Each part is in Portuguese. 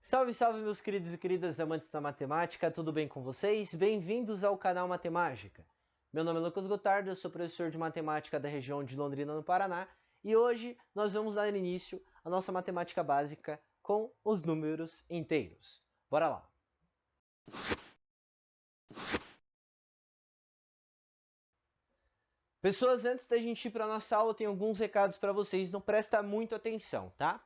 Salve, salve, meus queridos e queridas amantes da matemática, tudo bem com vocês? Bem-vindos ao canal Matemágica. Meu nome é Lucas Gotardo, eu sou professor de matemática da região de Londrina, no Paraná, e hoje nós vamos dar início à nossa matemática básica com os números inteiros. Bora lá! Pessoas, antes da gente ir para a nossa aula, eu tenho alguns recados para vocês, não presta muito atenção, tá?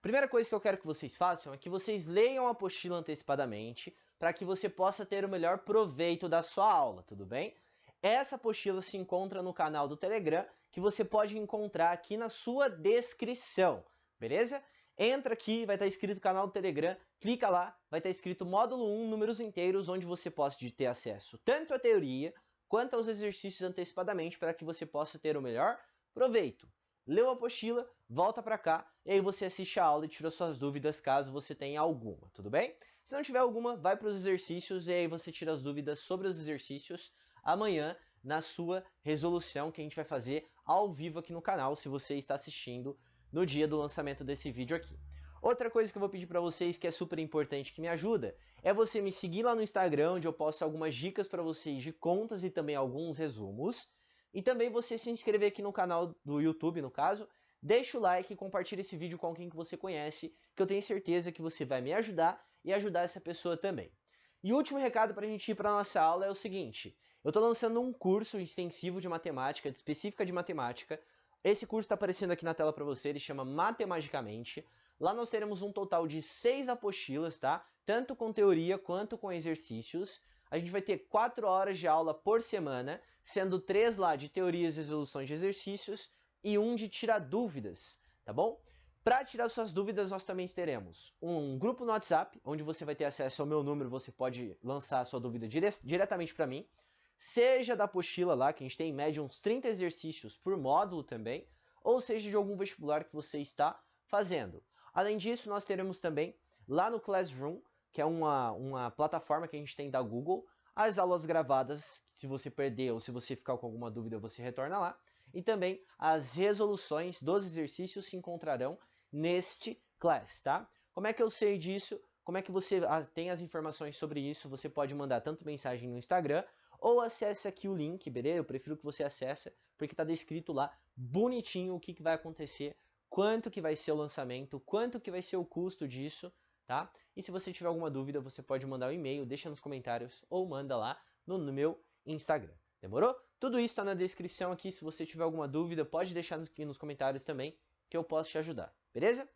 Primeira coisa que eu quero que vocês façam é que vocês leiam a apostila antecipadamente para que você possa ter o melhor proveito da sua aula, tudo bem? Essa apostila se encontra no canal do Telegram, que você pode encontrar aqui na sua descrição, beleza? Entra aqui, vai estar escrito canal do Telegram, clica lá, vai estar escrito módulo 1, números inteiros, onde você pode ter acesso tanto à teoria quanto aos exercícios antecipadamente para que você possa ter o melhor proveito. Leu a apostila, volta para cá e aí você assiste a aula e tira suas dúvidas caso você tenha alguma, tudo bem? Se não tiver alguma, vai para os exercícios e aí você tira as dúvidas sobre os exercícios amanhã na sua resolução que a gente vai fazer ao vivo aqui no canal, se você está assistindo no dia do lançamento desse vídeo aqui. Outra coisa que eu vou pedir para vocês que é super importante, que me ajuda, é você me seguir lá no Instagram, onde eu posto algumas dicas para vocês de contas e também alguns resumos. E também você se inscrever aqui no canal do YouTube, no caso, deixa o like e compartilha esse vídeo com alguém que você conhece, que eu tenho certeza que você vai me ajudar e ajudar essa pessoa também. E o último recado para a gente ir para a nossa aula é o seguinte, eu estou lançando um curso extensivo de matemática, específica de matemática. Esse curso está aparecendo aqui na tela para você, ele chama Matemagicamente. Lá nós teremos um total de 6 apostilas, tá? Tanto com teoria quanto com exercícios. A gente vai ter 4 horas de aula por semana, sendo 3 lá de teorias e resoluções de exercícios e 1 de tirar dúvidas, tá bom? Para tirar suas dúvidas, nós também teremos um grupo no WhatsApp, onde você vai ter acesso ao meu número, você pode lançar a sua dúvida diretamente para mim, seja da apostila lá, que a gente tem em média uns 30 exercícios por módulo também, ou seja de algum vestibular que você está fazendo. Além disso, nós teremos também lá no Classroom, que é uma plataforma que a gente tem da Google, as aulas gravadas, se você perder ou se você ficar com alguma dúvida, você retorna lá. E também as resoluções dos exercícios se encontrarão neste class, tá? Como é que eu sei disso? Como é que você tem as informações sobre isso? Você pode mandar tanto mensagem no Instagram ou acesse aqui o link, beleza? Eu prefiro que você acesse, porque está descrito lá bonitinho o que vai acontecer, quanto que vai ser o lançamento, quanto que vai ser o custo disso, tá? E se você tiver alguma dúvida, você pode mandar um e-mail, deixa nos comentários ou manda lá no meu Instagram. Demorou? Tudo isso está na descrição aqui. Se você tiver alguma dúvida, pode deixar aqui nos comentários também, que eu posso te ajudar. Beleza?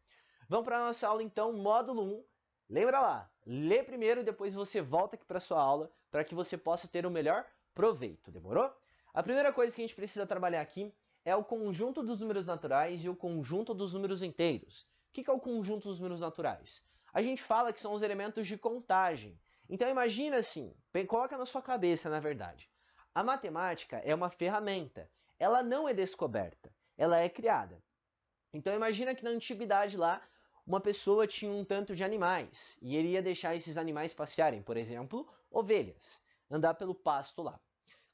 Vamos para a nossa aula então, módulo 1. Lembra lá, lê primeiro e depois você volta aqui para a sua aula para que você possa ter o melhor proveito. Demorou? A primeira coisa que a gente precisa trabalhar aqui é o conjunto dos números naturais e o conjunto dos números inteiros. O que é o conjunto dos números naturais? A gente fala que são os elementos de contagem. Então imagina assim, coloca na sua cabeça, na verdade. A matemática é uma ferramenta. Ela não é descoberta, ela é criada. Então imagina que na antiguidade lá, uma pessoa tinha um tanto de animais e ele ia deixar esses animais passearem, por exemplo, ovelhas, andar pelo pasto lá.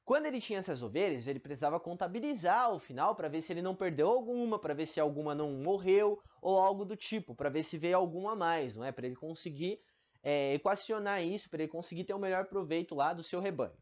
Quando ele tinha essas ovelhas, ele precisava contabilizar ao final para ver se ele não perdeu alguma, para ver se alguma não morreu ou algo do tipo, para ver se veio alguma a mais, não é? Para ele conseguir equacionar isso, para ele conseguir ter o melhor proveito lá do seu rebanho.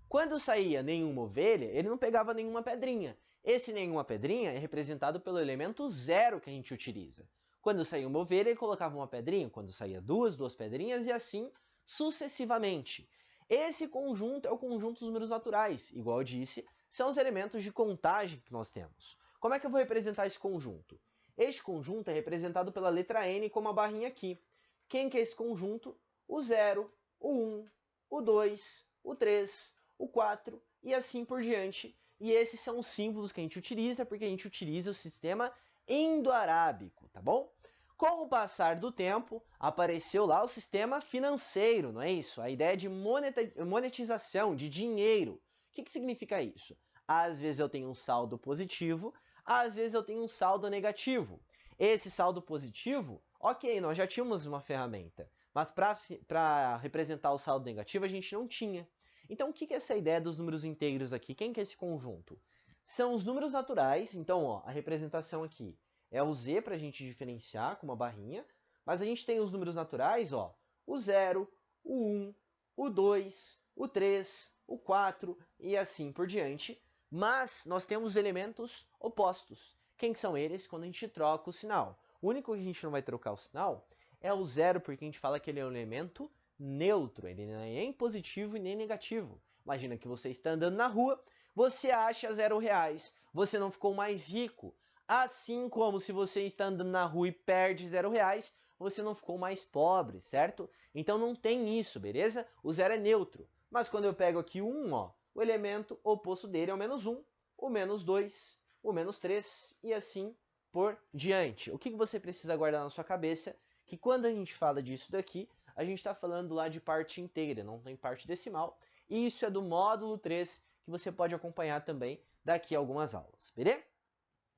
Quando saía nenhuma ovelha, ele não pegava nenhuma pedrinha. Esse nenhuma pedrinha é representado pelo elemento zero que a gente utiliza. Quando saía uma ovelha, ele colocava uma pedrinha. Quando saía duas pedrinhas e assim sucessivamente. Esse conjunto é o conjunto dos números naturais. Igual eu disse, são os elementos de contagem que nós temos. Como é que eu vou representar esse conjunto? Este conjunto é representado pela letra N como a barrinha aqui. Quem que é esse conjunto? O 0, o 1, o 2, o 3, o 4 e assim por diante. E esses são os símbolos que a gente utiliza, porque a gente utiliza o sistema indo-arábico, tá bom? Com o passar do tempo, apareceu lá o sistema financeiro, não é isso? A ideia de monetização, de dinheiro. O que significa isso? Às vezes eu tenho um saldo positivo, às vezes eu tenho um saldo negativo. Esse saldo positivo, ok, nós já tínhamos uma ferramenta, mas para representar o saldo negativo a gente não tinha. Então, o que é essa ideia dos números inteiros aqui? Quem que é esse conjunto? São os números naturais, então ó, a representação aqui é o z para a gente diferenciar com uma barrinha, Mas a gente tem os números naturais, ó, o 0, o 1, o 2, o 3, o 4 e assim por diante. Mas nós temos elementos opostos. Quem são eles? Quando a gente troca o sinal. O único que a gente não vai trocar o sinal é o 0, porque a gente fala que ele é um elemento neutro. Ele não é nem positivo e nem negativo. Imagina que você está andando na rua, você acha R$0, você não ficou mais rico. Assim como se você está andando na rua e perde R$0, você não ficou mais pobre, certo? Então não tem isso, beleza? O 0 é neutro. Mas quando eu pego aqui o 1, ó, o elemento oposto dele é o -1, o -2, o -3 e assim por diante. O que você precisa guardar na sua cabeça? Que quando a gente fala disso daqui, a gente está falando lá de parte inteira, não tem parte decimal. E isso é do módulo 3, que você pode acompanhar também daqui a algumas aulas, beleza?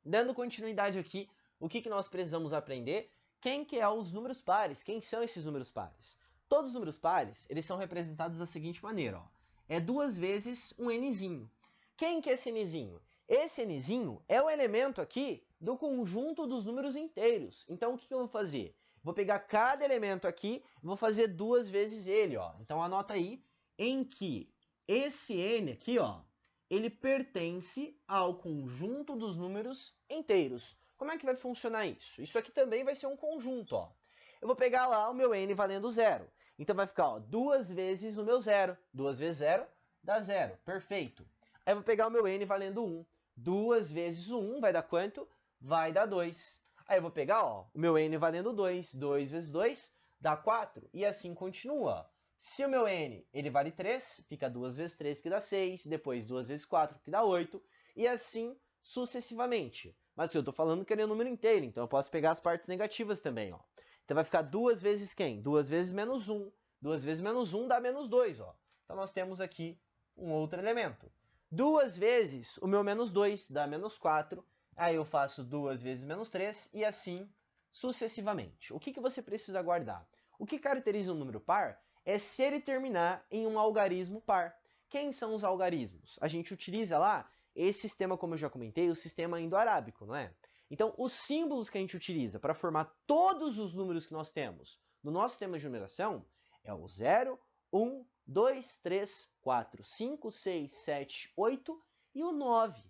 Dando continuidade aqui, o que nós precisamos aprender? Quem que é os números pares? Quem são esses números pares? Todos os números pares, eles são representados da seguinte maneira, ó. É 2 vezes um nzinho. Quem que é esse nzinho? Esse nzinho é o elemento aqui do conjunto dos números inteiros. Então, o que eu vou fazer? Vou pegar cada elemento aqui e vou fazer 2 vezes ele, ó. Então, anota aí em que esse n aqui, ó, ele pertence ao conjunto dos números inteiros. Como é que vai funcionar isso? Isso aqui também vai ser um conjunto, ó. Eu vou pegar lá o meu n valendo 0. Então vai ficar, ó, 2 vezes o meu 0. 2 vezes 0 dá 0. Perfeito. Aí eu vou pegar o meu n valendo 1. 2 vezes o 1 vai dar quanto? Vai dar 2. Aí eu vou pegar, ó, o meu n valendo 2. 2 vezes 2 dá 4. E assim continua. Se o meu n ele vale 3, fica 2 vezes 3 que dá 6. Depois 2 vezes 4 que dá 8. E assim sucessivamente. Mas eu estou falando que ele é um número inteiro, então eu posso pegar as partes negativas também, ó. Então vai ficar 2 vezes quem? 2 vezes -1. 2 vezes -1 dá -2, ó. Então nós temos aqui um outro elemento. 2 vezes o meu -2 dá -4. Aí eu faço 2 vezes -3 e assim sucessivamente. O que você precisa guardar? O que caracteriza um número par é se ele terminar em um algarismo par. Quem são os algarismos? A gente utiliza lá esse sistema, como eu já comentei, o sistema indo-arábico, não é? Então, os símbolos que a gente utiliza para formar todos os números que nós temos no nosso sistema de numeração é o 0, 1, 2, 3, 4, 5, 6, 7, 8 e o 9.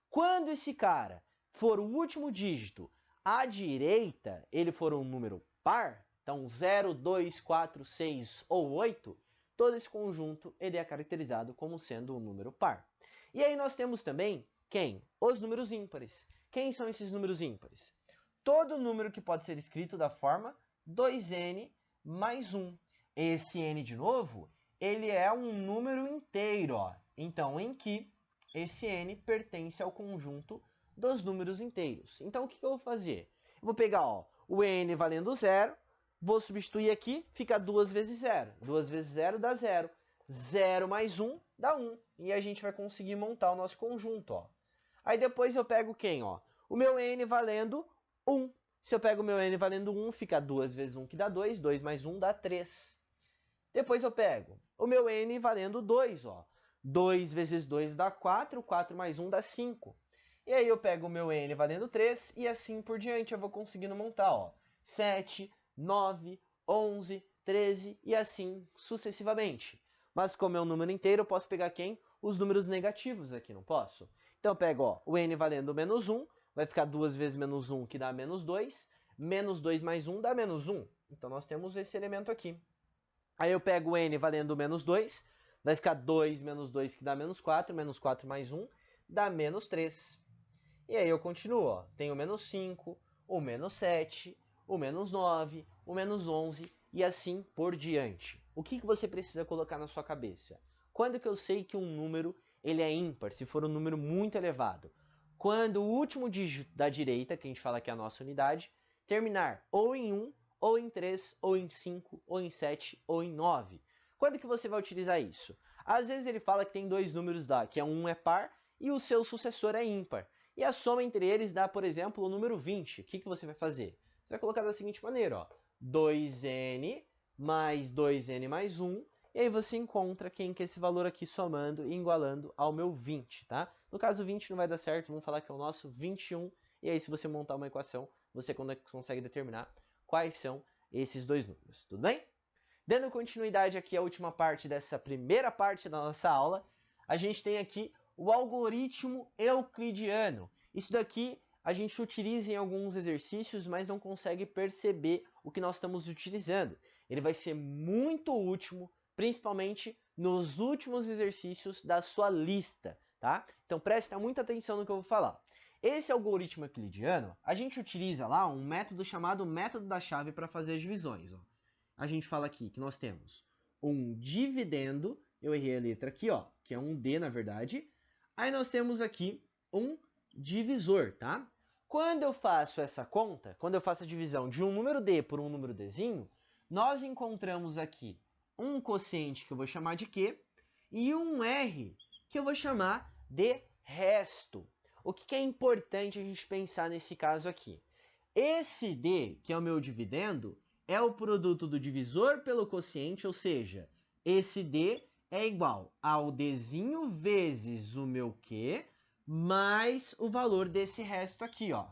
Quando esse cara for o último dígito à direita, ele for um número par, então 0, 2, 4, 6 ou 8, todo esse conjunto ele é caracterizado como sendo um número par. E aí nós temos também quem? Os números ímpares. Quem são esses números ímpares? Todo número que pode ser escrito da forma 2n mais 1. Esse n, de novo, ele é um número inteiro, ó. Então, em que esse n pertence ao conjunto dos números inteiros. Então, o que eu vou fazer? Eu vou pegar, ó, o n valendo 0, vou substituir aqui, fica 2 vezes 0. 2 vezes 0 dá 0. 0 mais 1 dá 1. E a gente vai conseguir montar o nosso conjunto, ó. Aí depois eu pego quem, ó? O meu n valendo 1. Se eu pego o meu n valendo 1, fica 2 vezes 1 que dá 2. 2 mais 1 dá 3. Depois eu pego o meu n valendo 2, ó. 2 vezes 2 dá 4. 4 mais 1 dá 5. E aí eu pego o meu n valendo 3 e assim por diante eu vou conseguindo montar, ó. 7, 9, 11, 13 e assim sucessivamente. Mas como é um número inteiro, eu posso pegar quem? Os números negativos aqui, não posso? Então eu pego, ó, o n valendo -1, vai ficar 2 vezes -1, que dá -2. Menos 2 mais 1 dá -1. Então nós temos esse elemento aqui. Aí eu pego o n valendo -2, vai ficar 2 menos 2, que dá -4. Menos 4 mais 1 dá -3. E aí eu continuo, ó. Tenho o -5, o -7, o -9, o -11 e assim por diante. O que você precisa colocar na sua cabeça? Quando que eu sei que um número ele é ímpar, se for um número muito elevado? Quando o último dígito da direita, que a gente fala que é a nossa unidade, terminar ou em 1, ou em 3, ou em 5, ou em 7, ou em 9. Quando que você vai utilizar isso? Às vezes ele fala que tem dois números lá, que um é par e o seu sucessor é ímpar. E a soma entre eles dá, por exemplo, o número 20. O que você vai fazer? Você vai colocar da seguinte maneira, ó. 2n mais 2n mais 1. E aí você encontra quem que é esse valor aqui somando e igualando ao meu 20, tá? No caso, 20 não vai dar certo, vamos falar que é o nosso 21. E aí, se você montar uma equação, você consegue determinar quais são esses dois números, tudo bem? Dando continuidade aqui à última parte dessa primeira parte da nossa aula, a gente tem aqui o algoritmo euclidiano. Isso daqui a gente utiliza em alguns exercícios, mas não consegue perceber o que nós estamos utilizando. Ele vai ser muito útil, principalmente nos últimos exercícios da sua lista, tá? Então presta muita atenção no que eu vou falar. Esse algoritmo euclidiano, a gente utiliza lá um método chamado método da chave para fazer as divisões. Ó. A gente fala aqui que nós temos um dividendo, eu errei a letra aqui, ó, que é um D na verdade. Aí nós temos aqui um divisor, tá? Quando eu faço essa conta, quando eu faço a divisão de um número D por um número Dzinho, nós encontramos aqui um quociente que eu vou chamar de Q e um R que eu vou chamar de resto. O que é importante a gente pensar nesse caso aqui? Esse D, que é o meu dividendo, é o produto do divisor pelo quociente, ou seja, esse D é igual ao Dzinho vezes o meu Q mais o valor desse resto aqui, ó.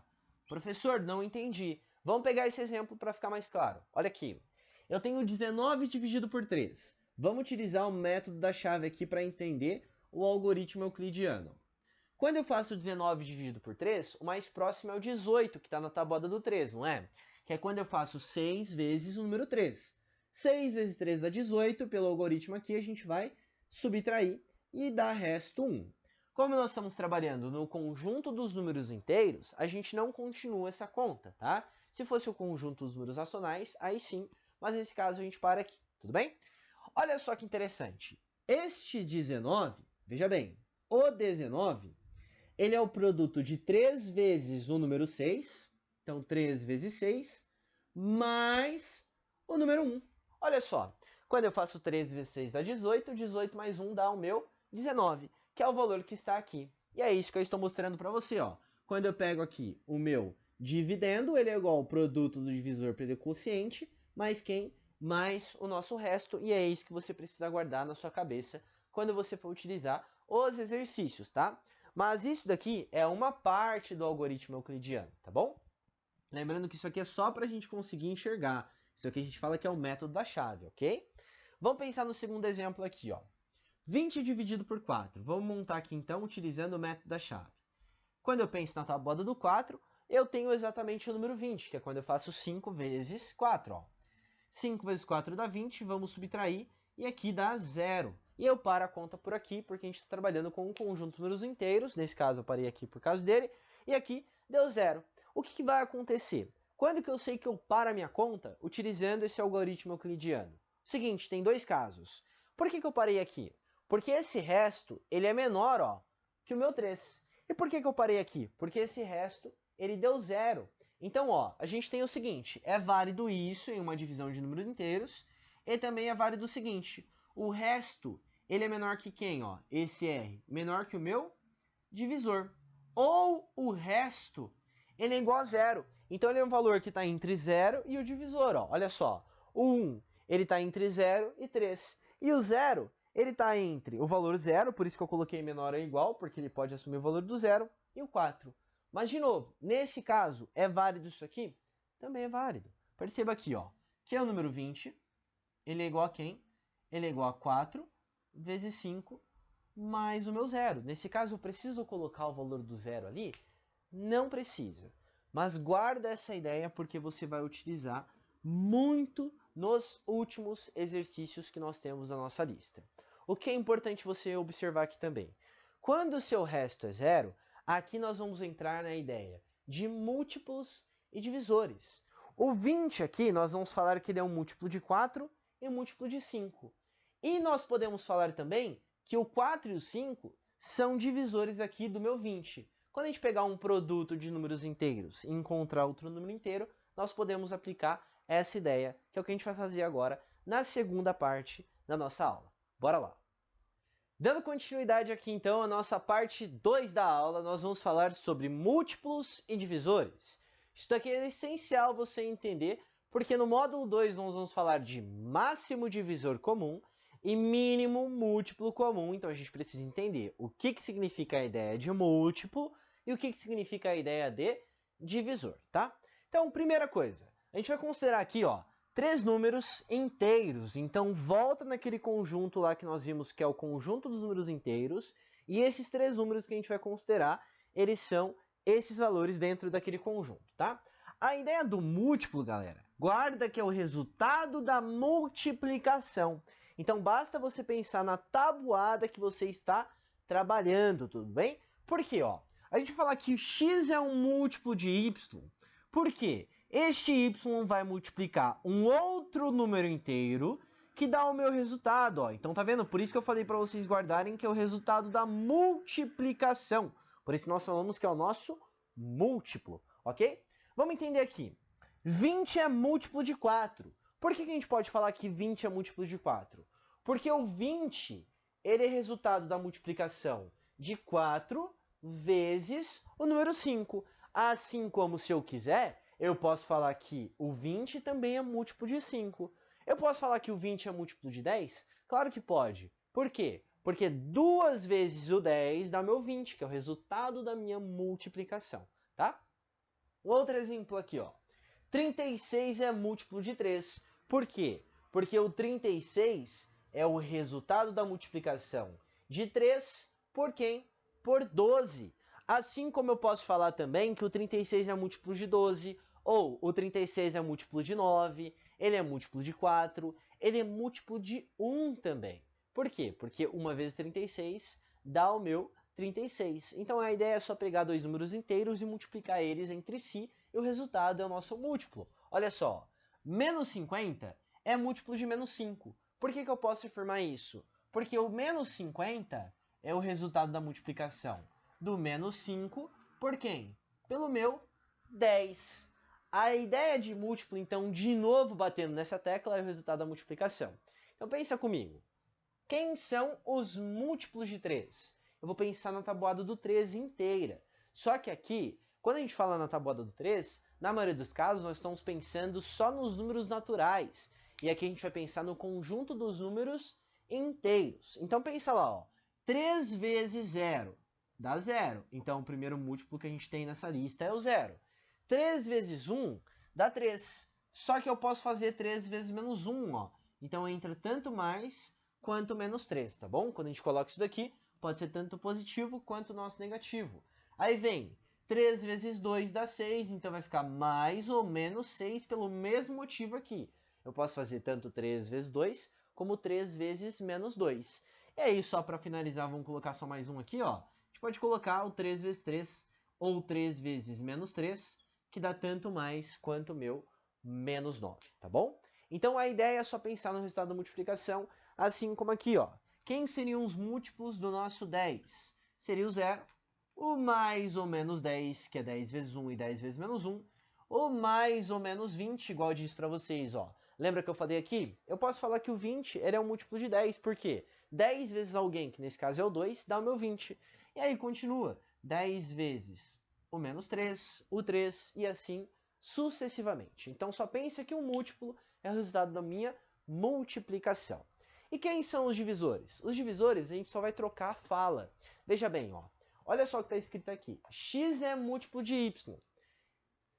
Professor, não entendi. Vamos pegar esse exemplo para ficar mais claro. Olha aqui. Eu tenho 19 dividido por 3. Vamos utilizar o método da chave aqui para entender o algoritmo euclidiano. Quando eu faço 19 dividido por 3, o mais próximo é o 18, que está na tabuada do 3, não é? Que é quando eu faço 6 vezes o número 3. 6 vezes 3 dá 18, pelo algoritmo aqui a gente vai subtrair e dá resto 1. Como nós estamos trabalhando no conjunto dos números inteiros, a gente não continua essa conta, tá? Se fosse o conjunto dos números racionais, aí sim, mas nesse caso a gente para aqui, tudo bem? Olha só que interessante. Este 19, veja bem, o 19, ele é o produto de 3 vezes o número 6, então 3 vezes 6, mais o número 1. Olha só, quando eu faço 3 vezes 6 dá 18, 18 mais 1 dá o meu 19, que é o valor que está aqui. E é isso que eu estou mostrando para você, ó. Quando eu pego aqui o meu dividendo, ele é igual ao produto do divisor pelo quociente, mais quem? Mais o nosso resto, e é isso que você precisa guardar na sua cabeça quando você for utilizar os exercícios, tá? Mas isso daqui é uma parte do algoritmo euclidiano, tá bom? Lembrando que isso aqui é só para a gente conseguir enxergar. Isso aqui a gente fala que é o método da chave, ok? Vamos pensar no segundo exemplo aqui, ó. 20 dividido por 4. Vamos montar aqui então utilizando o método da chave. Quando eu penso na tabuada do 4, eu tenho exatamente o número 20, que é quando eu faço 5 vezes 4. Ó. 5 vezes 4 dá 20, vamos subtrair, e aqui dá 0. E eu paro a conta por aqui, porque a gente está trabalhando com um conjunto de números inteiros. Nesse caso eu parei aqui por causa dele, e aqui deu 0. O que vai acontecer? Quando que eu sei que eu paro a minha conta? Utilizando esse algoritmo euclidiano. Seguinte, tem dois casos. Por que eu parei aqui? Porque esse resto, ele é menor, ó, que o meu 3. E por que eu parei aqui? Porque esse resto, ele deu 0. Então, ó, a gente tem o seguinte, é válido isso em uma divisão de números inteiros, e também é válido o seguinte, o resto, ele é menor que quem, ó? Esse R, menor que o meu divisor. Ou o resto, ele é igual a 0. Então, ele é um valor que está entre 0 e o divisor, ó. Olha só, o 1, ele está entre 0 e 3. E o 0, ele está entre o valor 0, por isso que eu coloquei menor ou igual, porque ele pode assumir o valor do 0, e o 4. Mas, de novo, nesse caso, é válido isso aqui? Também é válido. Perceba aqui, ó, que é o número 20, ele é igual a quem? Ele é igual a 4 vezes 5 mais o meu 0. Nesse caso, eu preciso colocar o valor do 0 ali? Não precisa. Mas guarda essa ideia porque você vai utilizar muito nos últimos exercícios que nós temos na nossa lista. O que é importante você observar aqui também? Quando o seu resto é 0, aqui nós vamos entrar na ideia de múltiplos e divisores. O 20 aqui, nós vamos falar que ele é um múltiplo de 4 e um múltiplo de 5. E nós podemos falar também que o 4 e o 5 são divisores aqui do meu 20. Quando a gente pegar um produto de números inteiros e encontrar outro número inteiro, nós podemos aplicar essa ideia, que é o que a gente vai fazer agora na segunda parte da nossa aula. Bora lá! Dando continuidade aqui então à nossa parte 2 da aula, nós vamos falar sobre múltiplos e divisores. Isso daqui é essencial você entender, porque no módulo 2 nós vamos falar de máximo divisor comum e mínimo múltiplo comum. Então a gente precisa entender o que significa a ideia de múltiplo e o que significa a ideia de divisor, tá? Então, primeira coisa, a gente vai considerar aqui, ó, três números inteiros. Então, volta naquele conjunto lá que nós vimos que é o conjunto dos números inteiros. E esses três números que a gente vai considerar, eles são esses valores dentro daquele conjunto, tá? A ideia do múltiplo, galera, guarda que é o resultado da multiplicação. Então, basta você pensar na tabuada que você está trabalhando, tudo bem? Por quê? Ó, a gente fala que x é um múltiplo de y. Por quê? Este y vai multiplicar um outro número inteiro que dá o meu resultado. Ó. Então, tá vendo? Por isso que eu falei para vocês guardarem que é o resultado da multiplicação. Por isso nós falamos que é o nosso múltiplo, ok? Vamos entender aqui. 20 é múltiplo de 4. Por que a gente pode falar que 20 é múltiplo de 4? Porque o 20 ele é resultado da multiplicação de 4 vezes o número 5. Assim como se eu quiser, eu posso falar que o 20 também é múltiplo de 5. Eu posso falar que o 20 é múltiplo de 10? Claro que pode. Por quê? Porque 2 vezes o 10 dá meu 20, que é o resultado da minha multiplicação, tá? Outro exemplo aqui, ó. 36 é múltiplo de 3. Por quê? Porque o 36 é o resultado da multiplicação de 3 por quem? Por 12. Assim como eu posso falar também que o 36 é múltiplo de 12, ou o 36 é múltiplo de 9, ele é múltiplo de 4, ele é múltiplo de 1 também. Por quê? Porque 1 vezes 36 dá o meu 36. Então a ideia é só pegar dois números inteiros e multiplicar eles entre si, e o resultado é o nosso múltiplo. Olha só, menos 50 é múltiplo de menos 5. Por que eu posso afirmar isso? Porque o menos 50 é o resultado da multiplicação do menos 5 por quem? Pelo meu 10. A ideia de múltiplo, então, de novo batendo nessa tecla, é o resultado da multiplicação. Então pensa comigo. Quem são os múltiplos de 3? Eu vou pensar na tabuada do 3 inteira. Só que aqui, quando a gente fala na tabuada do 3, na maioria dos casos nós estamos pensando só nos números naturais. E aqui a gente vai pensar no conjunto dos números inteiros. Então pensa lá, ó. 3 vezes 0 dá 0. Então o primeiro múltiplo que a gente tem nessa lista é o 0. 3 vezes 1 dá 3. Só que eu posso fazer 3 vezes menos 1, ó. Então entra tanto mais quanto menos 3, tá bom? Quando a gente coloca isso daqui, pode ser tanto positivo quanto nosso negativo. Aí vem 3 vezes 2 dá 6, então vai ficar mais ou menos 6 pelo mesmo motivo aqui. Eu posso fazer tanto 3 vezes 2 como 3 vezes menos 2. E aí, só para finalizar, vamos colocar só mais um aqui, ó. A gente pode colocar o 3 vezes 3 ou 3 vezes menos 3, que dá tanto mais quanto o meu menos 9, tá bom? Então a ideia é só pensar no resultado da multiplicação, assim como aqui, ó. Quem seriam os múltiplos do nosso 10? Seria o 0, o mais ou menos 10, que é 10 vezes 1 e 10 vezes menos 1, o mais ou menos 20, igual eu disse para vocês, ó. Lembra que eu falei aqui? Eu posso falar que o 20 ele é um múltiplo de 10, por quê? 10 vezes alguém, que nesse caso é o 2, dá o meu 20. E aí continua, 10 vezes o menos 3, o 3 e assim sucessivamente. Então só pensa que um múltiplo é o resultado da minha multiplicação. E quem são os divisores? Os divisores a gente só vai trocar a fala. Veja bem, ó. Olha só o que está escrito aqui. X é múltiplo de y.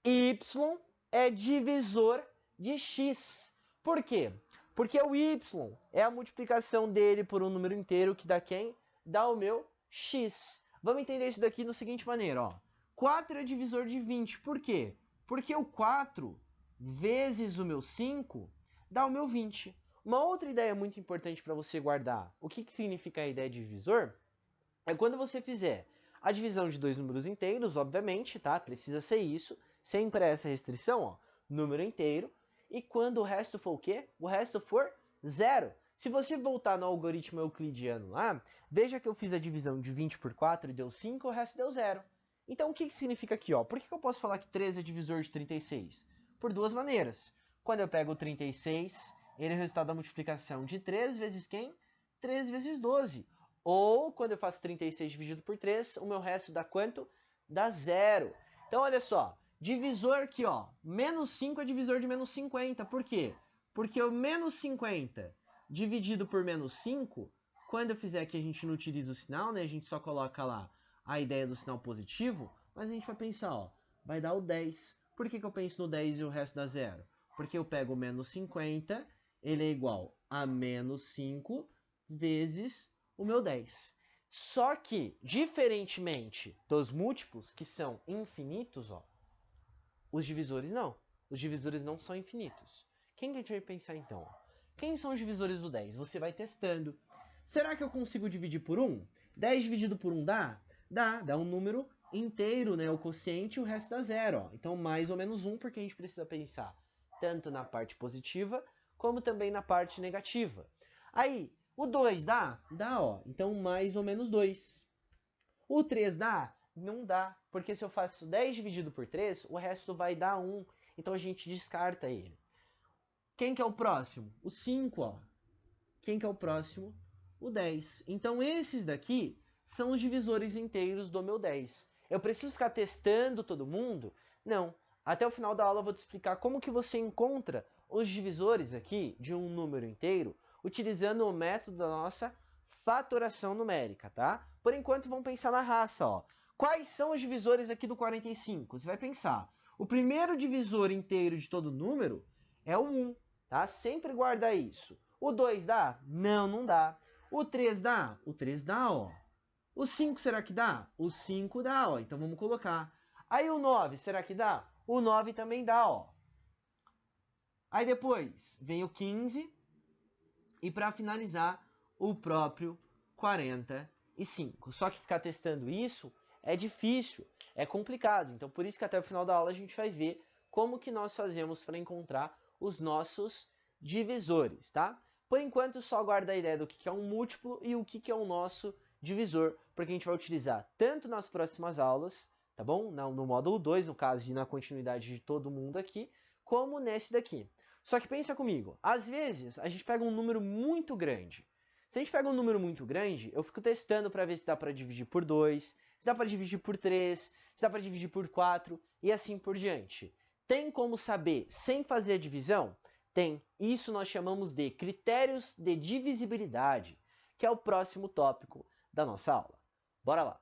Y é divisor de x. Por quê? Porque o y é a multiplicação dele por um número inteiro que dá quem? Dá o meu x. Vamos entender isso daqui da seguinte maneira, ó. 4 é divisor de 20. Por quê? Porque o 4 vezes o meu 5 dá o meu 20. Uma outra ideia muito importante para você guardar. O que significa a ideia de divisor? É quando você fizer a divisão de dois números inteiros, obviamente, tá? Precisa ser isso. Sempre essa restrição, ó. Número inteiro. E quando o resto for o quê? O resto for 0. Se você voltar no algoritmo euclidiano lá, veja que eu fiz a divisão de 20 por 4 e deu 5, o resto deu 0. Então, o que significa aqui? Ó? Por que eu posso falar que 13 é divisor de 36? Por duas maneiras. Quando eu pego o 36, ele é o resultado da multiplicação de 3 vezes quem? 3 vezes 12. Ou, quando eu faço 36 dividido por 3, o meu resto dá quanto? Dá 0. Então, olha só. Divisor aqui, ó. Menos 5 é divisor de menos 50. Por quê? Porque o menos 50 dividido por menos 5, quando eu fizer aqui, a gente não utiliza o sinal, né? A gente só coloca lá a ideia do sinal positivo, mas a gente vai pensar, ó, vai dar o 10. Por que eu penso no 10 e o resto dá 0? Porque eu pego o menos 50, ele é igual a menos 5 vezes o meu 10. Só que, diferentemente dos múltiplos, que são infinitos, ó, os divisores não. Os divisores não são infinitos. Quem que a gente vai pensar então? Quem são os divisores do 10? Você vai testando. Será que eu consigo dividir por 1? 10 dividido por 1 dá? Dá um número inteiro, né? O quociente e o resto dá zero. Ó. Então, mais ou menos 1, porque a gente precisa pensar tanto na parte positiva, como também na parte negativa. Aí, o 2 dá? Dá, ó. Então, mais ou menos 2. O 3 dá? Não dá, porque se eu faço 10 dividido por 3, o resto vai dar 1. Então, a gente descarta ele. Quem que é o próximo? O 5, ó. Quem que é o próximo? O 10. Então, esses daqui são os divisores inteiros do meu 10. Eu preciso ficar testando todo mundo? Não. Até o final da aula eu vou te explicar como que você encontra os divisores aqui de um número inteiro utilizando o método da nossa fatoração numérica, tá? Por enquanto, vamos pensar na raça, ó. Quais são os divisores aqui do 45? Você vai pensar, o primeiro divisor inteiro de todo número é o 1, tá? Sempre guarda isso. O 2 dá? Não, não dá. O 3 dá? O 3 dá, ó. O 5 será que dá? O 5 dá, ó. Então vamos colocar. Aí o 9, será que dá? O 9 também dá, ó. Aí depois vem o 15 e para finalizar o próprio 45. Só que ficar testando isso é difícil, é complicado. Então por isso que até o final da aula a gente vai ver como que nós fazemos para encontrar os nossos divisores, tá? Por enquanto só guarda a ideia do que é um múltiplo e o que é o nosso divisor, porque a gente vai utilizar tanto nas próximas aulas, tá bom? No módulo 2, no caso e na continuidade de todo mundo aqui, como nesse daqui. Só que pensa comigo, às vezes a gente pega um número muito grande. Se a gente pega um número muito grande, eu fico testando para ver se dá para dividir por 2, se dá para dividir por 3, se dá para dividir por 4 e assim por diante. Tem como saber sem fazer a divisão? Tem. Isso nós chamamos de critérios de divisibilidade, que é o próximo tópico da nossa aula. Bora lá!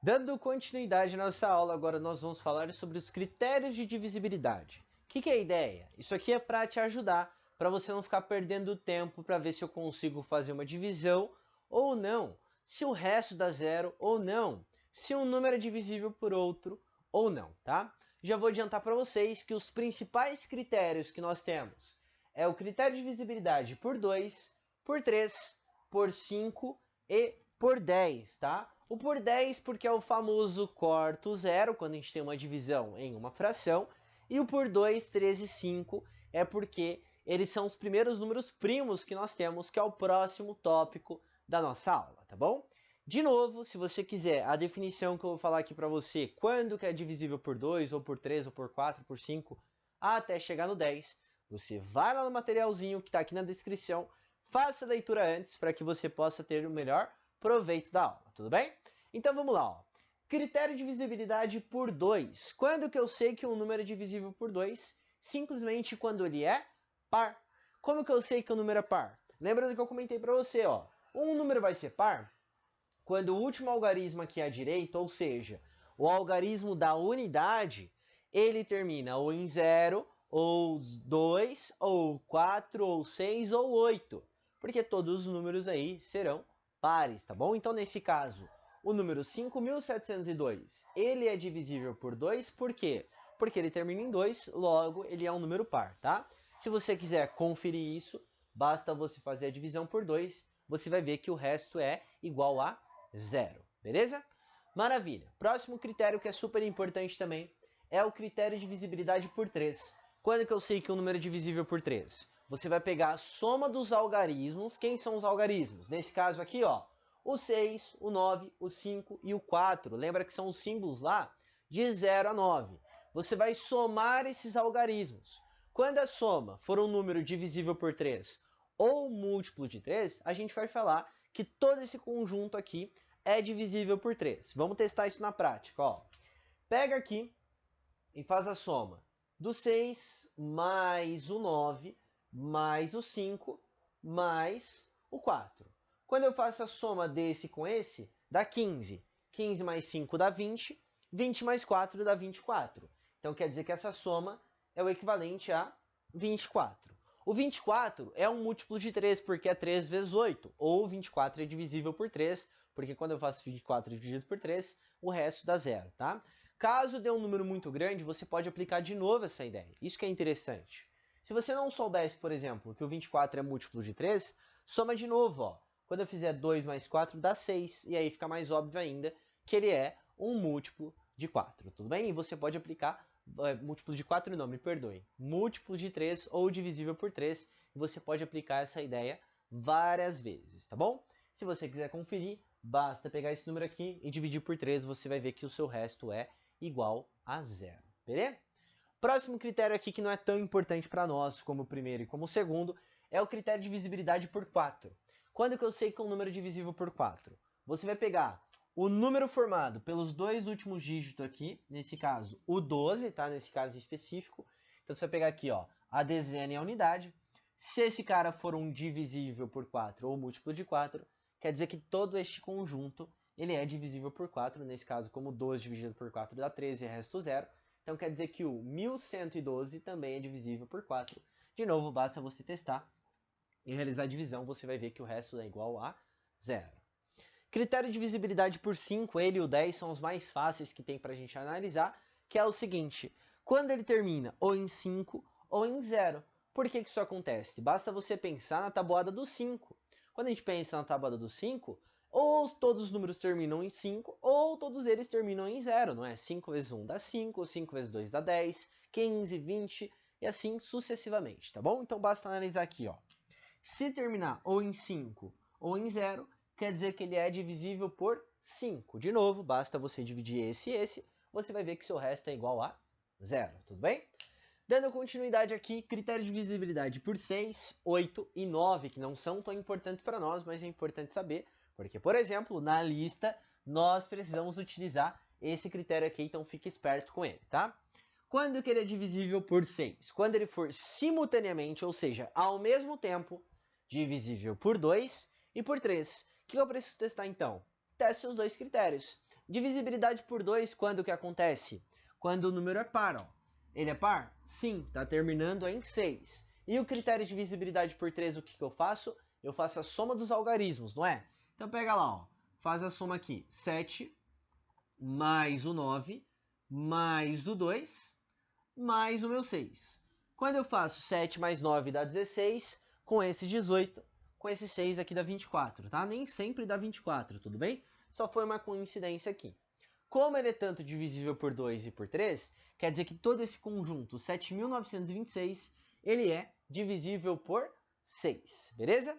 Dando continuidade à nossa aula, agora nós vamos falar sobre os critérios de divisibilidade. O que é a ideia? Isso aqui é para te ajudar, para você não ficar perdendo tempo para ver se eu consigo fazer uma divisão ou não, se o resto dá zero ou não, se um número é divisível por outro ou não, tá? Já vou adiantar para vocês que os principais critérios que nós temos é o critério de divisibilidade por 2, por 3, por 5 e por 10, tá? O por 10 porque é o famoso corta zero, quando a gente tem uma divisão em uma fração, e o por 2, 3 e 5 é porque eles são os primeiros números primos que nós temos, que é o próximo tópico da nossa aula, tá bom? De novo, se você quiser a definição que eu vou falar aqui para você, quando que é divisível por 2, ou por 3, ou por 4, por 5, até chegar no 10, você vai lá no materialzinho que está aqui na descrição, faça a leitura antes para que você possa ter o melhor proveito da aula, tudo bem? Então vamos lá, ó. Critério de divisibilidade por 2. Quando que eu sei que um número é divisível por 2? Simplesmente quando ele é par. Como que eu sei que o número é par? Lembra do que eu comentei para você, ó. Um número vai ser par quando o último algarismo aqui à direita, ou seja, o algarismo da unidade, ele termina ou em 0, ou 2, ou 4, ou 6, ou 8. Porque todos os números aí serão pares, tá bom? Então, nesse caso, o número 5.702, ele é divisível por 2, por quê? Porque ele termina em 2, logo ele é um número par, tá? Se você quiser conferir isso, basta você fazer a divisão por 2, você vai ver que o resto é igual a 0, beleza? Maravilha! Próximo critério que é super importante também é o critério de divisibilidade por 3. Quando que eu sei que um número é divisível por 3? Você vai pegar a soma dos algarismos. Quem são os algarismos? Nesse caso aqui, ó, o 6, o 9, o 5 e o 4. Lembra que são os símbolos lá? De 0 a 9. Você vai somar esses algarismos. Quando a soma for um número divisível por 3 ou múltiplo de 3, a gente vai falar que todo esse conjunto aqui é divisível por 3. Vamos testar isso na prática, ó. Pega aqui e faz a soma do 6 mais o 9 mais o 5 mais o 4. Quando eu faço a soma desse com esse, dá 15. 15 mais 5 dá 20. 20 mais 4 dá 24. Então quer dizer que essa soma é o equivalente a 24. O 24 é um múltiplo de 3, porque é 3 vezes 8, ou 24 é divisível por 3, porque quando eu faço 24 dividido por 3, o resto dá zero, tá? Caso dê um número muito grande, você pode aplicar de novo essa ideia. Isso que é interessante. Se você não soubesse, por exemplo, que o 24 é múltiplo de 3, soma de novo, ó. Quando eu fizer 2 mais 4 dá 6, e aí fica mais óbvio ainda que ele é um múltiplo de 4, tudo bem? E você pode aplicar múltiplo de 4 não, me perdoe, múltiplo de 3 ou divisível por 3, e você pode aplicar essa ideia várias vezes, tá bom? Se você quiser conferir, basta pegar esse número aqui e dividir por 3, você vai ver que o seu resto é igual a zero, beleza? Próximo critério aqui que não é tão importante para nós como o primeiro e como o segundo é o critério de divisibilidade por 4. Quando que eu sei que é um número divisível por 4? Você vai pegar o número formado pelos dois últimos dígitos aqui, nesse caso o 12, tá? Nesse caso específico. Então você vai pegar aqui, ó, a dezena e a unidade. Se esse cara for um divisível por 4 ou múltiplo de 4, quer dizer que todo este conjunto ele é divisível por 4. Nesse caso, como 12 dividido por 4 dá 13 e resto 0. Então quer dizer que o 1112 também é divisível por 4. De novo, basta você testar e realizar a divisão, você vai ver que o resto é igual a zero. Critério de divisibilidade por 5, ele e o 10 são os mais fáceis que tem para a gente analisar, que é o seguinte, quando ele termina ou em 5 ou em 0. Por que isso acontece? Basta você pensar na tabuada do 5. Quando a gente pensa na tabuada do 5, ou todos os números terminam em 5, ou todos eles terminam em 0, não é? 5 vezes 1 dá 5, 5 vezes 2 dá 10, 15, 20 e assim sucessivamente, tá bom? Então basta analisar aqui, ó. Se terminar ou em 5 ou em 0, quer dizer que ele é divisível por 5. De novo, basta você dividir esse e esse, você vai ver que seu resto é igual a 0, tudo bem? Dando continuidade aqui, critério de divisibilidade por 6, 8 e 9, que não são tão importantes para nós, mas é importante saber, porque, por exemplo, na lista, nós precisamos utilizar esse critério aqui, então fique esperto com ele, tá? Quando que ele é divisível por 6? Quando ele for simultaneamente, ou seja, ao mesmo tempo, divisível por 2 e por 3. O que eu preciso testar então? Teste os dois critérios. Divisibilidade por 2, quando que acontece? Quando o número é par, ó. Ele é par? Sim, está terminando em 6. E o critério de divisibilidade por 3, o que eu faço? Eu faço a soma dos algarismos, não é? Então pega lá, ó, faz a soma aqui. 7 mais o 9 mais o 2 mais o meu 6. Quando eu faço 7 mais 9 dá 16, com esse 18, com esse 6 aqui dá 24, tá? Nem sempre dá 24, tudo bem? Só foi uma coincidência aqui. Como ele é tanto divisível por 2 e por 3, quer dizer que todo esse conjunto, 7.926, ele é divisível por 6, beleza?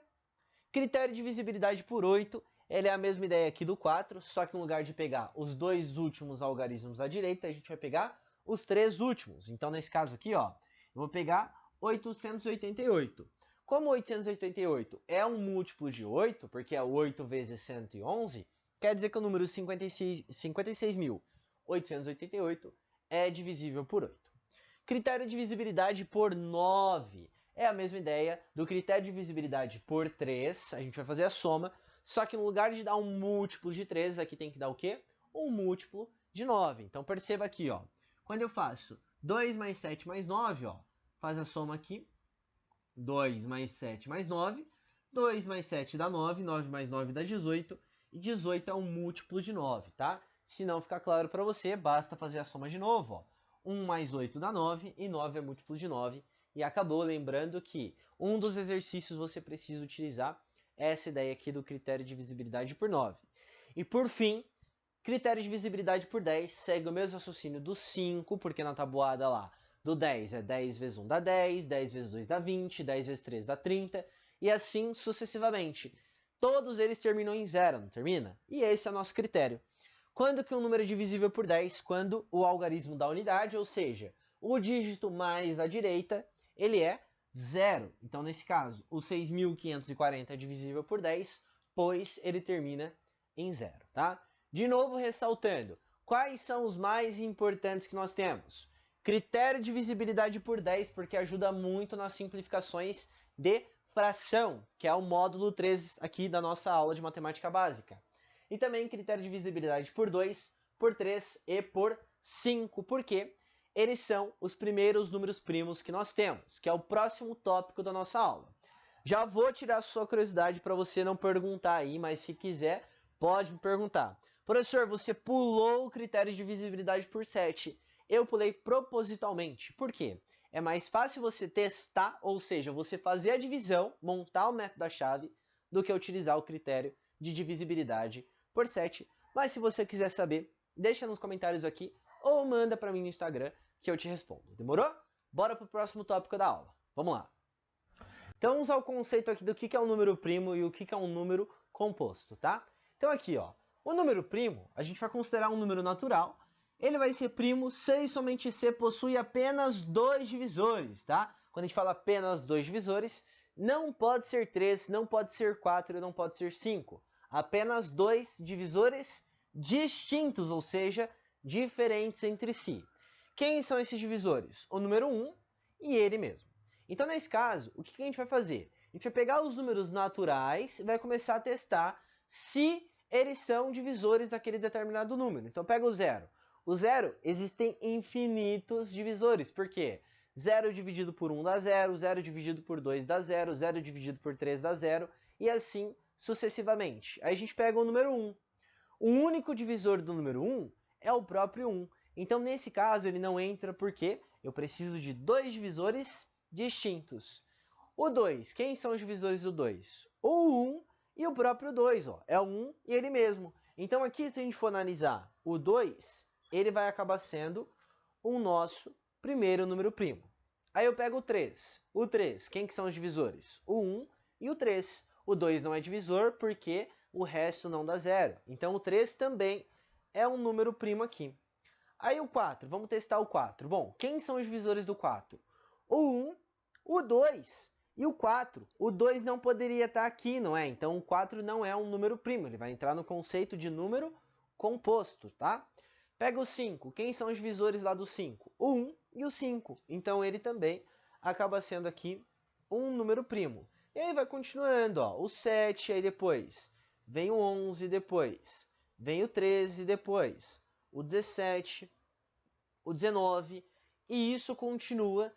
Critério de divisibilidade por 8, ele é a mesma ideia aqui do 4, só que no lugar de pegar os dois últimos algarismos à direita, a gente vai pegar os três últimos. Então, nesse caso aqui, ó, eu vou pegar 888. Como 888 é um múltiplo de 8, porque é 8 vezes 111, quer dizer que o número 56.888 é divisível por 8. Critério de divisibilidade por 9. É a mesma ideia do critério de divisibilidade por 3. A gente vai fazer a soma, só que no lugar de dar um múltiplo de 3, aqui tem que dar o quê? Um múltiplo de 9. Então perceba aqui, ó. Quando eu faço 2 mais 7 mais 9, ó, faz a soma aqui. 2 mais 7 mais 9. 2 mais 7 dá 9. 9 mais 9 dá 18. E 18 é um múltiplo de 9, tá? Se não ficar claro para você, basta fazer a soma de novo, ó. 1 mais 8 dá 9 e 9 é múltiplo de 9. E acabou, lembrando que um dos exercícios você precisa utilizar essa ideia aqui do critério de divisibilidade por 9. E por fim, critério de divisibilidade por 10 segue o mesmo raciocínio do 5, porque na tabuada lá do 10 é 10 vezes 1 dá 10, 10 vezes 2 dá 20, 10 vezes 3 dá 30, e assim sucessivamente. Todos eles terminam em 0, não termina? E esse é o nosso critério. Quando que um número é divisível por 10? Quando o algarismo da unidade, ou seja, o dígito mais à direita, ele é 0. Então, nesse caso, o 6.540 é divisível por 10, pois ele termina em 0, tá? De novo, ressaltando, quais são os mais importantes que nós temos? Critério de divisibilidade por 10, porque ajuda muito nas simplificações de fração, que é o módulo 3 aqui da nossa aula de matemática básica. E também critério de divisibilidade por 2, por 3 e por 5, porque eles são os primeiros números primos que nós temos, que é o próximo tópico da nossa aula. Já vou tirar a sua curiosidade para você não perguntar aí, mas se quiser, pode me perguntar. Professor, você pulou o critério de divisibilidade por 7. Eu pulei propositalmente. Por quê? É mais fácil você testar, ou seja, você fazer a divisão, montar o método da chave, do que utilizar o critério de divisibilidade por 7. Mas se você quiser saber, deixa nos comentários aqui ou manda para mim no Instagram que eu te respondo. Demorou? Bora para o próximo tópico da aula. Vamos lá. Então vamos ao conceito aqui do que é um número primo e o que é um número composto, tá? Então aqui, ó, o número primo, a gente vai considerar um número natural. Ele vai ser primo se e somente se possui apenas 2 divisores, tá? Quando a gente fala apenas 2 divisores, não pode ser 3, não pode ser 4 e não pode ser 5. Apenas 2 divisores distintos, ou seja, diferentes entre si. Quem são esses divisores? O número 1 e ele mesmo. Então, nesse caso, o que a gente vai fazer? A gente vai pegar os números naturais e vai começar a testar se eles são divisores daquele determinado número. Então, pega o 0. O 0, existem infinitos divisores. Por quê? 0 dividido por 1 dá 0, 0 dividido por 2 dá 0, 0 dividido por 3 dá 0, e assim sucessivamente. Aí a gente pega o número 1. O único divisor do número 1 é o próprio 1. Então, nesse caso, ele não entra porque eu preciso de 2 divisores distintos. O 2, quem são os divisores do 2? O 1 e o próprio 2, ó, é o 1 e ele mesmo. Então aqui, se a gente for analisar o 2, ele vai acabar sendo o nosso primeiro número primo. Aí eu pego o 3. O 3, quem que são os divisores? O 1 e o 3. O 2 não é divisor porque o resto não dá 0. Então o 3 também é um número primo aqui. Aí o 4, vamos testar o 4. Bom, quem são os divisores do 4? O 1, o 2 e o 4. O 2 não poderia estar aqui, não é? Então o 4 não é um número primo, ele vai entrar no conceito de número composto, tá? Pega o 5, quem são os divisores lá do 5? O 1 e o 5. Então ele também acaba sendo aqui um número primo. E aí vai continuando, ó, o 7, aí depois vem o 11 depois, vem o 13 depois, o 17, o 19, e isso continua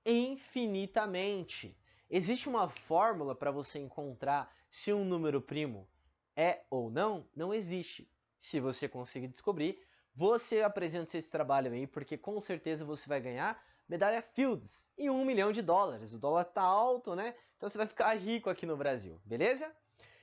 infinitamente. Existe uma fórmula para você encontrar se um número primo é ou não? Não existe. Se você conseguir descobrir, você apresenta esse trabalho aí, porque com certeza você vai ganhar medalha Fields e $1 milhão. O dólar tá alto, né? Então você vai ficar rico aqui no Brasil, beleza?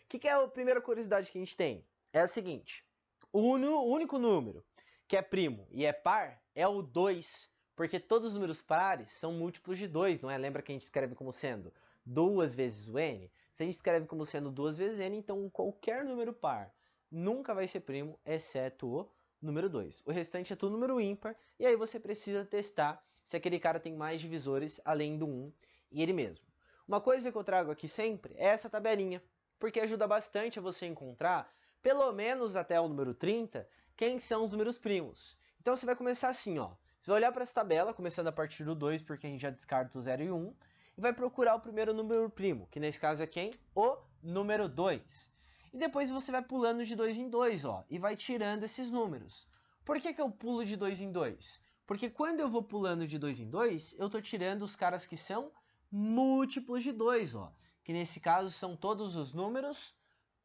O que é a primeira curiosidade que a gente tem? É a seguinte, o único número que é primo e é par é o 2, porque todos os números pares são múltiplos de 2, não é? Lembra que a gente escreve como sendo 2 vezes o n? Se a gente escreve como sendo 2 vezes n, então qualquer número par nunca vai ser primo, exceto o número 2. O restante é tudo número ímpar, e aí você precisa testar se aquele cara tem mais divisores além do 1 e ele mesmo. Uma coisa que eu trago aqui sempre é essa tabelinha, porque ajuda bastante a você encontrar, pelo menos até o número 30, quem são os números primos. Então você vai começar assim, ó. Você vai olhar para essa tabela, começando a partir do 2, porque a gente já descarta o 0 e o 1, e vai procurar o primeiro número primo, que nesse caso é quem? O número 2. E depois você vai pulando de 2 em 2, ó, e vai tirando esses números. Por que eu pulo de 2 em 2? Porque quando eu vou pulando de 2 em 2, eu estou tirando os caras que são múltiplos de 2, ó, que nesse caso são todos os números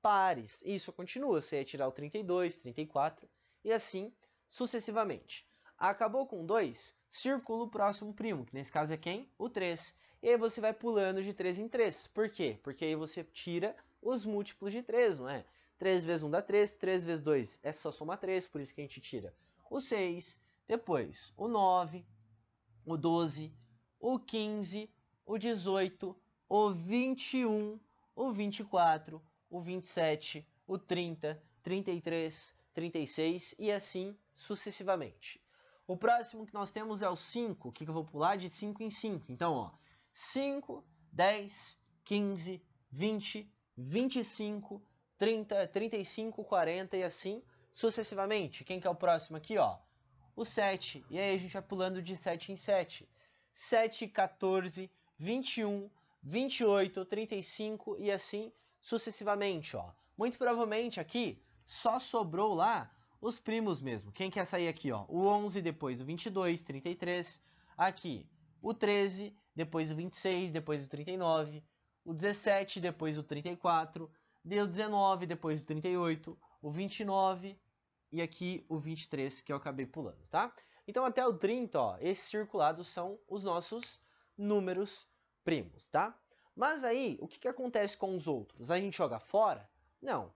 pares. E isso continua, você ia tirar o 32, 34 e assim sucessivamente. Acabou com 2, circula o próximo primo, que nesse caso é quem? O 3. E aí você vai pulando de 3 em 3. Por quê? Porque aí você tira os múltiplos de 3, não é? 3 vezes 1 dá 3, 3 vezes 2 é só somar 3, por isso que a gente tira o 6, depois o 9, o 12, o 15, o 18, o 21, o 24, o 27, o 30, 33, 36 e assim sucessivamente. O próximo que nós temos é o 5, que eu vou pular de 5 em 5. Então, ó, 5, 10, 15, 20, 25, 30, 35, 40 e assim sucessivamente. Quem que é o próximo aqui, ó? O 7. E aí a gente vai pulando de 7 em 7. 7, 14, 21, 28, 35 e assim sucessivamente, ó. Muito provavelmente aqui só sobrou lá os primos mesmo. Quem quer sair aqui, ó? O 11, depois o 22, 33. Aqui, o 13, depois o 26, depois o 39. O 17, depois o 34. Deu 19, depois o 38. O 29 e aqui o 23, que eu acabei pulando, tá? Então, até o 30, ó, esses circulados são os nossos números primos, tá? Mas aí, o que acontece com os outros? A gente joga fora? Não.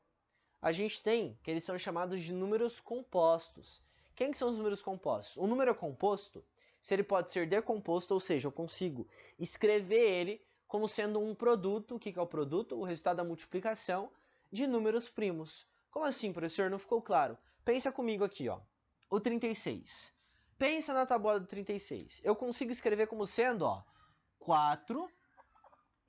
A gente tem que eles são chamados de números compostos. Quem que são os números compostos? O número composto, se ele pode ser decomposto, ou seja, eu consigo escrever ele como sendo um produto. O que é o produto? O resultado da multiplicação de números primos. Como assim, professor? Não ficou claro. Pensa comigo aqui, ó. O 36. Pensa na tabuada do 36. Eu consigo escrever como sendo, ó, 4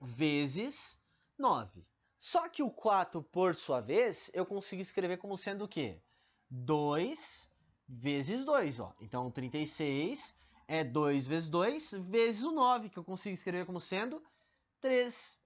vezes 9. Só que o 4, por sua vez, eu consigo escrever como sendo o quê? 2 vezes 2, ó. Então, o 36 é 2 vezes 2 vezes o 9, que eu consigo escrever como sendo 3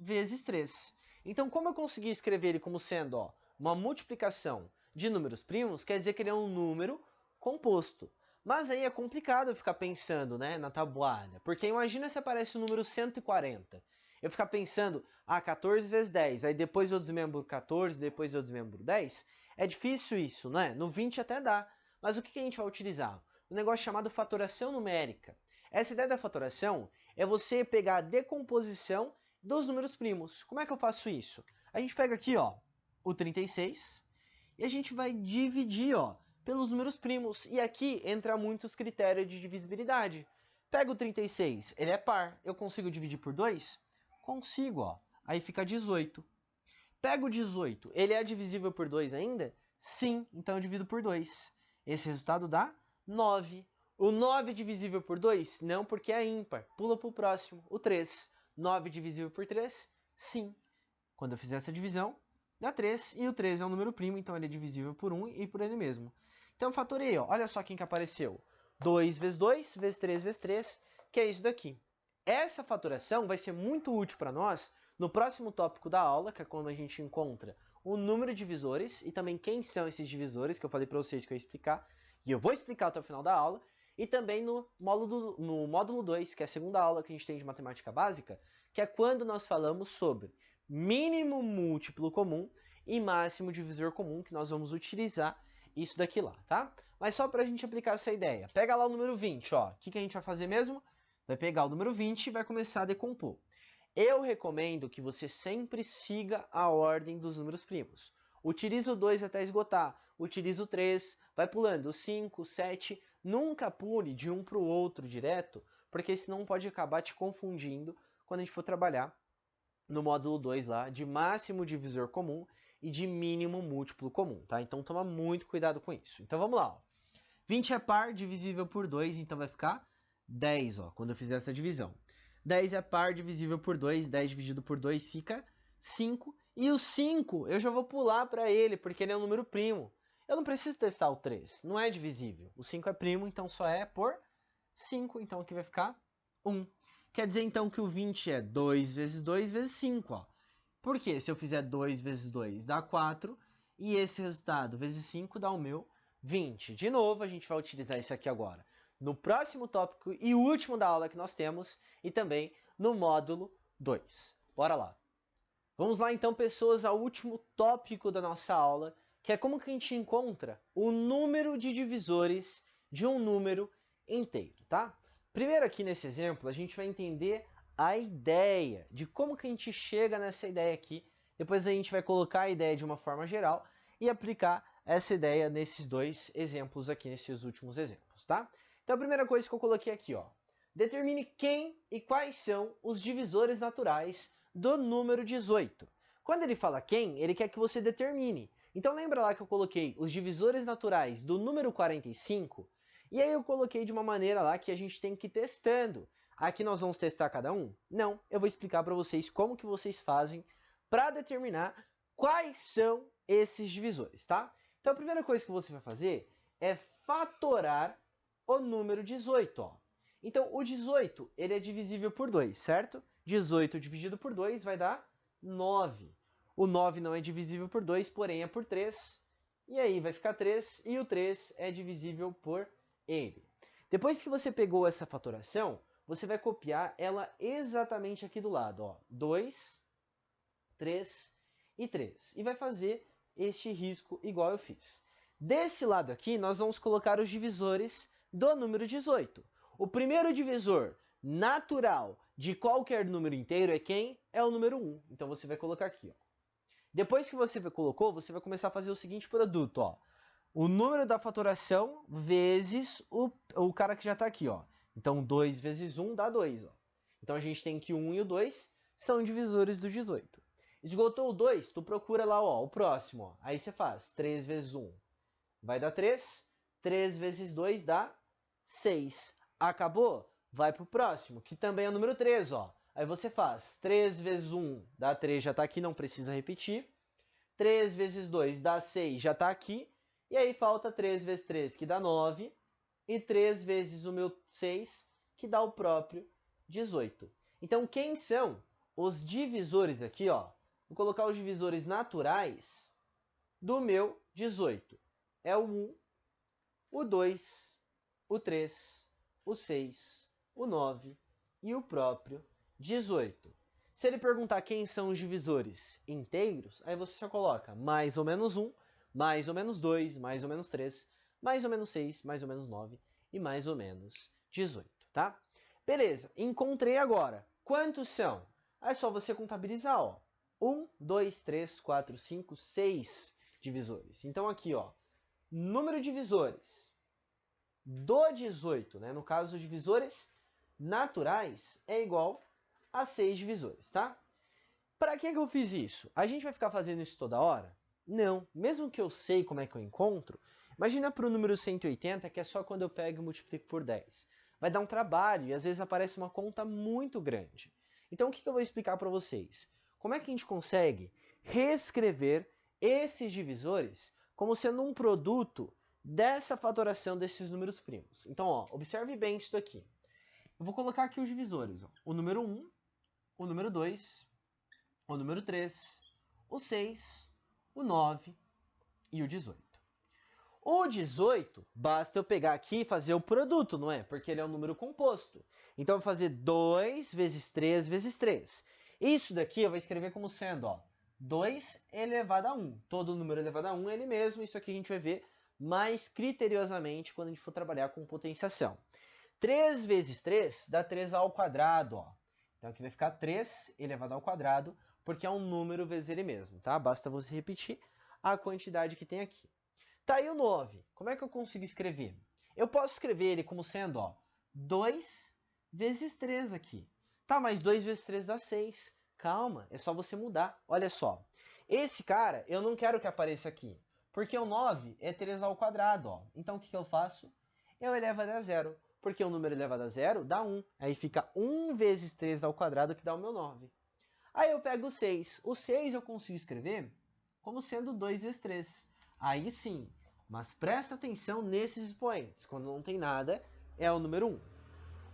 vezes 3. Então, como eu consegui escrever ele como sendo, ó, uma multiplicação de números primos, quer dizer que ele é um número composto. Mas aí é complicado eu ficar pensando, né, na tabuada, porque imagina se aparece o número 140. Eu ficar pensando, 14 vezes 10, aí depois eu desmembro 14, depois eu desmembro 10. É difícil isso, né? No 20 até dá. Mas o que a gente vai utilizar? Um negócio chamado fatoração numérica. Essa ideia da fatoração é você pegar a decomposição dos números primos. Como é que eu faço isso? A gente pega aqui, ó, o 36 e a gente vai dividir, ó, pelos números primos. E aqui entra muitos critérios de divisibilidade. Pega o 36, ele é par. Eu consigo dividir por 2? Consigo, ó. Aí fica 18. Pega o 18, ele é divisível por 2 ainda? Sim, então eu divido por 2. Esse resultado dá 9. O 9 é divisível por 2? Não, porque é ímpar. Pula para o próximo, o 3. 9 divisível por 3? Sim. Quando eu fizer essa divisão, dá 3. E o 3 é um número primo, então ele é divisível por 1 e por ele mesmo. Então eu fatorei, ó. Olha só quem que apareceu. 2 vezes 2, vezes 3, vezes 3, que é isso daqui. Essa fatoração vai ser muito útil para nós no próximo tópico da aula, que é quando a gente encontra o número de divisores e também quem são esses divisores, que eu falei para vocês que eu ia explicar, e eu vou explicar até o final da aula, e também no módulo 2, que é a segunda aula que a gente tem de matemática básica, que é quando nós falamos sobre mínimo múltiplo comum e máximo divisor comum, que nós vamos utilizar isso daqui lá, tá? Mas só para a gente aplicar essa ideia, pega lá o número 20, ó. O que a gente vai fazer mesmo? Vai pegar o número 20 e vai começar a decompor. Eu recomendo que você sempre siga a ordem dos números primos. Utilize o 2 até esgotar, utilize o 3, vai pulando o 5, o 7, nunca pule de um para o outro direto, porque senão pode acabar te confundindo quando a gente for trabalhar no módulo 2 lá, de máximo divisor comum e de mínimo múltiplo comum, tá? Então toma muito cuidado com isso. Então vamos lá, ó. 20 é par, divisível por 2, então vai ficar 10, ó, quando eu fizer essa divisão. 10 é par, divisível por 2, 10 dividido por 2 fica 5. E o 5 eu já vou pular para ele, porque ele é um número primo. Eu não preciso testar o 3, não é divisível. O 5 é primo, então só é por 5, então aqui vai ficar 1. Quer dizer então que o 20 é 2 vezes 2 vezes 5, ó. Por quê? Se eu fizer 2 vezes 2 dá 4, e esse resultado vezes 5 dá o meu 20. De novo, a gente vai utilizar isso aqui agora no próximo tópico e último da aula que nós temos, e também no módulo 2. Bora lá. Vamos lá então, pessoas, ao último tópico da nossa aula, que é como que a gente encontra o número de divisores de um número inteiro, tá? Primeiro aqui nesse exemplo, a gente vai entender a ideia de como que a gente chega nessa ideia aqui. Depois a gente vai colocar a ideia de uma forma geral e aplicar essa ideia nesses dois exemplos aqui, nesses últimos exemplos, tá? Então a primeira coisa que eu coloquei aqui, ó. Determine quem e quais são os divisores naturais do número 18. Quando ele fala quem, ele quer que você determine. Então lembra lá que eu coloquei os divisores naturais do número 45? E aí eu coloquei de uma maneira lá que a gente tem que ir testando. Aqui nós vamos testar cada um? Não, eu vou explicar para vocês como que vocês fazem para determinar quais são esses divisores, tá? Então a primeira coisa que você vai fazer é fatorar o número 18, ó. Então o 18, ele é divisível por 2, certo? 18 dividido por 2 vai dar 9. O 9 não é divisível por 2, porém é por 3. E aí vai ficar 3 e o 3 é divisível por ele. Depois que você pegou essa fatoração, você vai copiar ela exatamente aqui do lado. Ó, 2, 3 e 3. E vai fazer este risco igual eu fiz. Desse lado aqui, nós vamos colocar os divisores do número 18. O primeiro divisor natural de qualquer número inteiro é quem? É o número 1. Então você vai colocar aqui. Ó. Depois que você colocou, você vai começar a fazer o seguinte produto. Ó. O número da fatoração vezes o cara que já está aqui. Ó. Então 2 vezes 1 dá 2. Ó. Então a gente tem que o 1 e o 2 são divisores do 18. Esgotou o 2, tu procura lá ó, o próximo. Ó. Aí você faz 3 vezes 1 vai dar 3. 3 vezes 2 dá 6. Acabou? Vai para o próximo, que também é o número 3. Ó. Aí você faz 3 vezes 1 dá 3, já está aqui, não precisa repetir. 3 vezes 2 dá 6, já está aqui. E aí falta 3 vezes 3, que dá 9. E 3 vezes o meu 6, que dá o próprio 18. Então, quem são os divisores aqui? Ó? Vou colocar os divisores naturais do meu 18. É o 1, o 2, o 3, o 6, o 9 e o próprio 18. Se ele perguntar quem são os divisores inteiros, aí você só coloca mais ou menos 1, mais ou menos 2, mais ou menos 3, mais ou menos 6, mais ou menos 9 e mais ou menos 18, tá? Beleza, encontrei agora. Quantos são? É só você contabilizar, ó. 1, 2, 3, 4, 5, 6 divisores. Então aqui, ó, número de divisores do 18, né? No caso, os divisores naturais é igual a 6 divisores, tá? Para que eu fiz isso? A gente vai ficar fazendo isso toda hora? Não. Mesmo que eu sei como é que eu encontro, imagina para o número 180, que é só quando eu pego e multiplico por 10. Vai dar um trabalho e às vezes aparece uma conta muito grande. Então, o que eu vou explicar para vocês? Como é que a gente consegue reescrever esses divisores como sendo um produto dessa fatoração desses números primos? Então, ó, observe bem isso aqui. Eu vou colocar aqui os divisores. Ó. O número 1, o número 2, o número 3, o 6, o 9 e o 18. O 18, basta eu pegar aqui e fazer o produto, não é? Porque ele é um número composto. Então, eu vou fazer 2 vezes 3 vezes 3. Isso daqui eu vou escrever como sendo, ó, 2 elevado a 1. Todo número elevado a 1 é ele mesmo. Isso aqui a gente vai ver mais criteriosamente quando a gente for trabalhar com potenciação. 3 vezes 3 dá 3 ao quadrado, ó. Então, aqui vai ficar 3 elevado ao quadrado, porque é um número vezes ele mesmo, tá? Basta você repetir a quantidade que tem aqui. Tá aí o 9. Como é que eu consigo escrever? Eu posso escrever ele como sendo, ó, 2 vezes 3 aqui. Tá, mas 2 vezes 3 dá 6. Calma, é só você mudar. Olha só. Esse cara, eu não quero que apareça aqui, porque o 9 é 3 ao quadrado, ó. Então, o que eu faço? Eu elevo ele a zero, porque o número elevado a zero dá 1. Aí fica 1 vezes 3 ao quadrado, que dá o meu 9. Aí eu pego o 6. O 6 eu consigo escrever como sendo 2 vezes 3. Aí sim, mas presta atenção nesses expoentes. Quando não tem nada, é o número 1.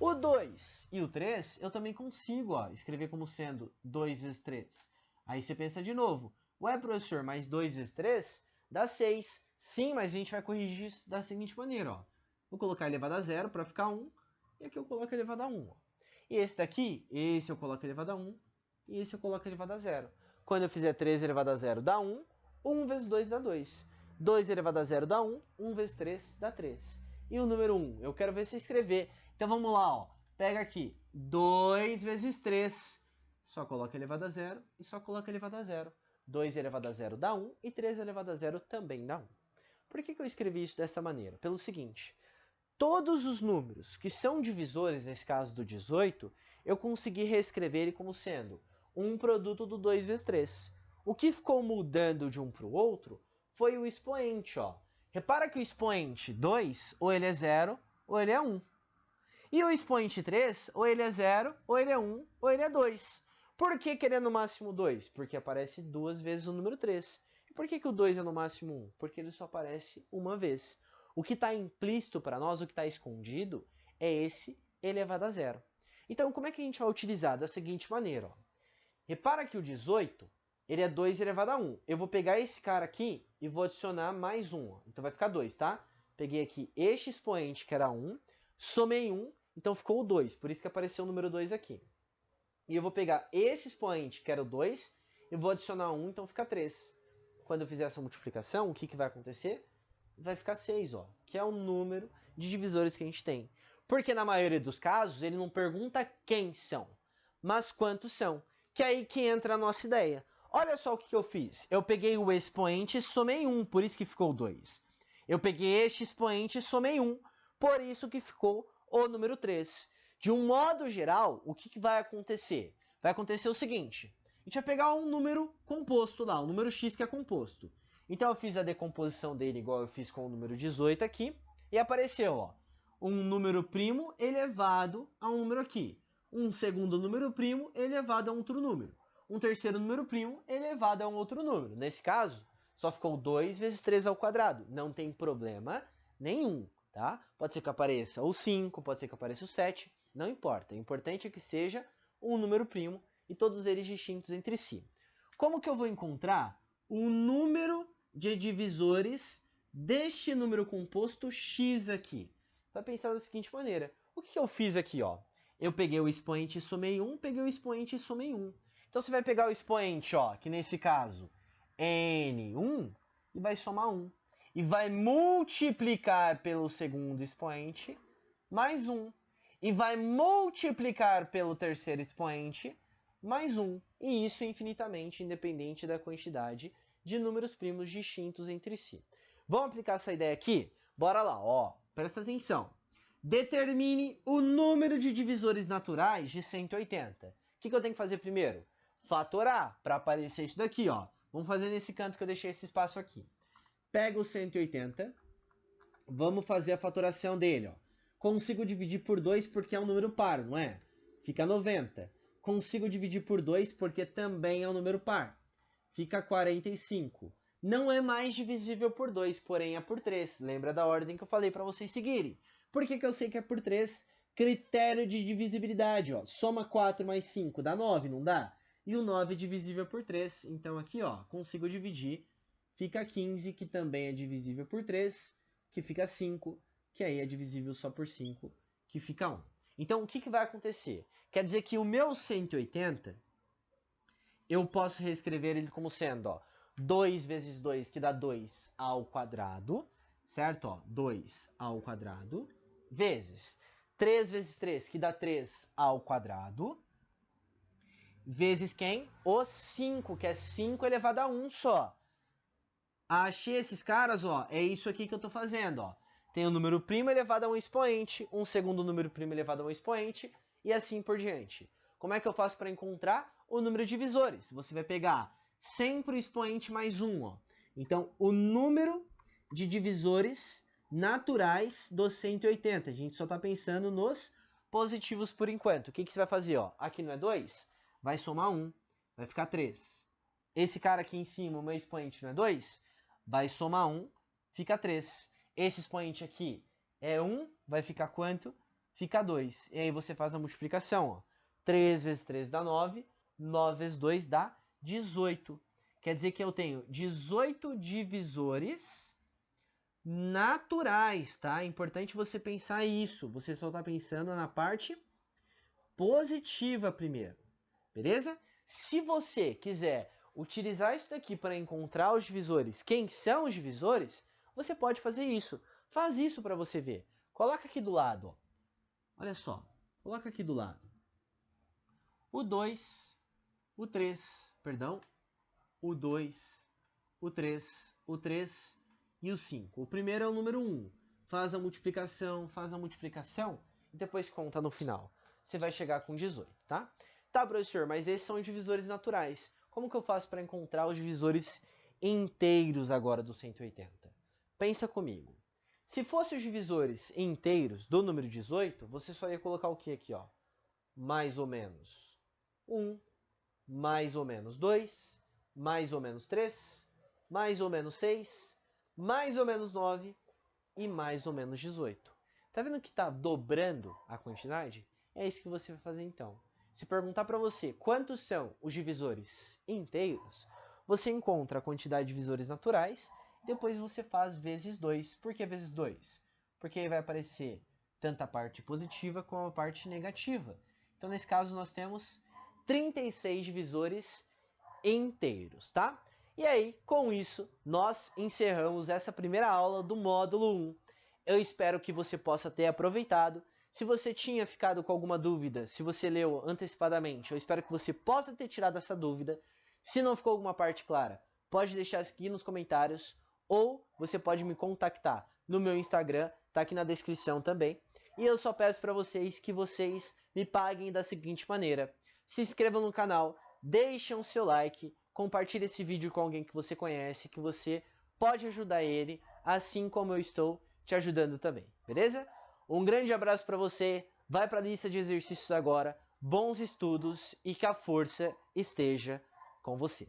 O 2 e o 3 eu também consigo escrever como sendo 2 vezes 3. Aí você pensa de novo. Ué, professor, mas 2 vezes 3 dá 6. Sim, mas a gente vai corrigir isso da seguinte maneira. Ó. Vou colocar elevado a zero para ficar 1. E aqui eu coloco elevado a 1. Ó. E esse daqui, esse eu coloco elevado a 1. E esse eu coloco elevado a zero. Quando eu fizer 3 elevado a zero dá 1. 1 vezes 2 dá 2. 2 elevado a zero dá 1. 1 vezes 3 dá 3. E o número 1? Eu quero ver você escrever. Então vamos lá. Ó. Pega aqui. 2 vezes 3. Só coloca elevado a zero e só coloca elevado a zero. 2 elevado a zero dá 1. E 3 elevado a zero também dá 1. Por que eu escrevi isso dessa maneira? Pelo seguinte. Todos os números que são divisores, nesse caso do 18, eu consegui reescrever ele como sendo um produto do 2 vezes 3. O que ficou mudando de um para o outro foi o expoente. Ó. Repara que o expoente 2, ou ele é 0, ou ele é 1. E o expoente 3, ou ele é 0, ou ele é 1, ou ele é 2. Por que ele é no máximo 2? Porque aparece 2 vezes o número 3. E por que o 2 é no máximo 1? Porque ele só aparece uma vez. O que está implícito para nós, o que está escondido, é esse elevado a 0. Então, como é que a gente vai utilizar? Da seguinte maneira. Ó. Repara que o 18 ele é 2 elevado a 1. Eu vou pegar esse cara aqui e vou adicionar mais 1. Ó. Então vai ficar 2, tá? Peguei aqui este expoente, que era 1, somei 1, então ficou o 2. Por isso que apareceu o número 2 aqui. E eu vou pegar esse expoente, que era o 2, e vou adicionar 1, então fica 3. Quando eu fizer essa multiplicação, o que vai acontecer? Vai ficar 6, ó, que é o número de divisores que a gente tem. Porque na maioria dos casos, ele não pergunta quem são, mas quantos são. Que é aí que entra a nossa ideia. Olha só o que eu fiz. Eu peguei o expoente e somei 1, por isso que ficou 2. Eu peguei este expoente e somei 1, por isso que ficou o número 3. De um modo geral, o que vai acontecer? Vai acontecer o seguinte. A gente vai pegar um número composto lá, um número x que é composto. Então eu fiz a decomposição dele igual eu fiz com o número 18 aqui, e apareceu, ó, um número primo elevado a um número aqui. Um segundo número primo elevado a um outro número. Um terceiro número primo elevado a um outro número. Nesse caso, só ficou 2 vezes 3 ao quadrado. Não tem problema nenhum, tá? Pode ser que apareça o 5, pode ser que apareça o 7, não importa. O importante é que seja um número primo e todos eles distintos entre si. Como que eu vou encontrar o número de divisores deste número composto x aqui? Vai pensar da seguinte maneira. O que eu fiz aqui, ó? Eu peguei o expoente e somei 1, peguei o expoente e somei 1. Então, você vai pegar o expoente, ó, que nesse caso é n1, e vai somar 1. E vai multiplicar pelo segundo expoente, mais 1. E vai multiplicar pelo terceiro expoente, mais 1. E isso infinitamente independente da quantidade de números primos distintos entre si. Vamos aplicar essa ideia aqui? Bora lá, ó. Presta atenção. Determine o número de divisores naturais de 180. O que eu tenho que fazer primeiro? Fatorar, para aparecer isso daqui, ó. Vamos fazer nesse canto que eu deixei esse espaço aqui. Pega o 180, vamos fazer a fatoração dele, ó. Consigo dividir por 2 porque é um número par, não é? Fica 90. Consigo dividir por 2 porque também é um número par. Fica 45. Não é mais divisível por 2, porém é por 3. Lembra da ordem que eu falei para vocês seguirem. Por que eu sei que é por 3? Critério de divisibilidade, ó. Soma 4 mais 5, dá 9, não dá? E o 9 é divisível por 3, então aqui, ó, consigo dividir. Fica 15, que também é divisível por 3, que fica 5, que aí é divisível só por 5, que fica 1. Então, o que vai acontecer? Quer dizer que o meu 180, eu posso reescrever ele como sendo, ó, 2 vezes 2, que dá 2 ao quadrado, certo? Ó, 2 ao quadrado, vezes 3 vezes 3, que dá 3 ao quadrado, vezes quem? O 5, que é 5 elevado a 1 só. Achei esses caras, ó, é isso aqui que eu estou fazendo, ó. Tem o número primo elevado a um expoente, um segundo número primo elevado a um expoente, e assim por diante. Como é que eu faço para encontrar o número de divisores? Você vai pegar sempre o expoente mais 1, ó. Então, o número de divisores naturais do 180. A gente só está pensando nos positivos por enquanto. O que você vai fazer, ó? Aqui não é 2? Vai somar 1, vai ficar 3. Esse cara aqui em cima, o meu expoente, não é 2? Vai somar 1, fica 3. Esse expoente aqui é 1, vai ficar quanto? Fica 2. E aí você faz a multiplicação, ó. 3 vezes 3 dá 9, 9 vezes 2 dá 18. Quer dizer que eu tenho 18 divisores naturais, tá? É importante você pensar isso. Você só está pensando na parte positiva primeiro, beleza? Se você quiser utilizar isso daqui para encontrar os divisores, quem são os divisores, você pode fazer isso. Faz isso para você ver. Coloca aqui do lado, ó. Olha só, coloca aqui do lado. O 2, o 3, perdão, o 2, o 3 e o 5. O primeiro é o número 1. Faz a multiplicação e depois conta no final. Você vai chegar com 18, tá? Tá, professor, mas esses são os divisores naturais. Como que eu faço para encontrar os divisores inteiros agora do 180? Pensa comigo. Se fossem os divisores inteiros do número 18, você só ia colocar o que aqui, ó? Mais ou menos 1, mais ou menos 2, mais ou menos 3, mais ou menos 6, mais ou menos 9 e mais ou menos 18. Tá vendo que está dobrando a quantidade? É isso que você vai fazer então. Se perguntar para você quantos são os divisores inteiros, você encontra a quantidade de divisores naturais, depois você faz vezes 2. Por que vezes 2? Porque aí vai aparecer tanto a parte positiva como a parte negativa. Então, nesse caso, nós temos 36 divisores inteiros, tá? E aí, com isso, nós encerramos essa primeira aula do módulo 1. Eu espero que você possa ter aproveitado. Se você tinha ficado com alguma dúvida, se você leu antecipadamente, eu espero que você possa ter tirado essa dúvida. Se não ficou alguma parte clara, pode deixar aqui nos comentários ou você pode me contactar no meu Instagram, tá aqui na descrição também. E eu só peço para vocês que vocês me paguem da seguinte maneira: se inscrevam no canal, deixem o seu like, compartilhe esse vídeo com alguém que você conhece, que você pode ajudar ele, assim como eu estou te ajudando também, beleza? Um grande abraço para você, vai para a lista de exercícios agora, bons estudos e que a força esteja com você.